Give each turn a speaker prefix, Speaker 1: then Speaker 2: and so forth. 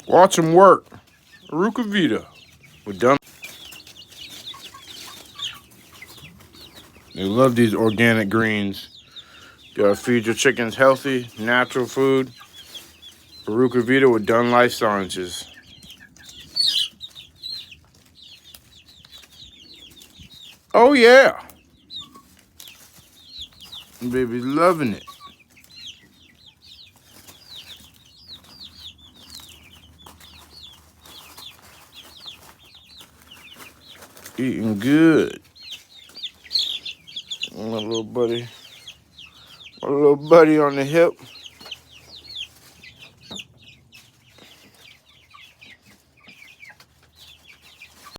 Speaker 1: Watch them work. Arukah Vida. We're done. They love these organic greens. Gotta feed your chickens healthy, natural food. Arukah Vida with Done Life Sciences. Oh yeah. Baby's loving it. Eating good. My little buddy on the hip.